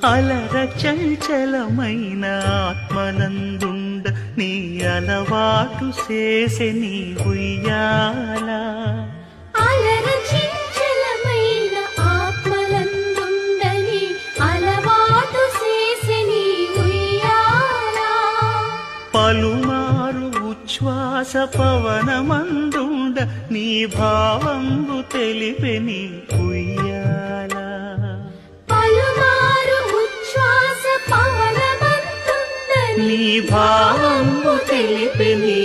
అలర చంచలమైన ఆత్మనందుండ నీ అలవాటు చేసే నీ ఉయ్యాల అలర చంచలమైన ఆత్మలందుండని అలవాటు చేసే నీ ఉయ్యాల పలుమారు ఉచ్ఛ్వాస పవనమందుండ నీ భావంబు తెలిపే నీ ఉయ్యాల పలుమారు ఉచ్ఛ్వాస పవనమందుండని నీ భావంబు తెలిపే నీ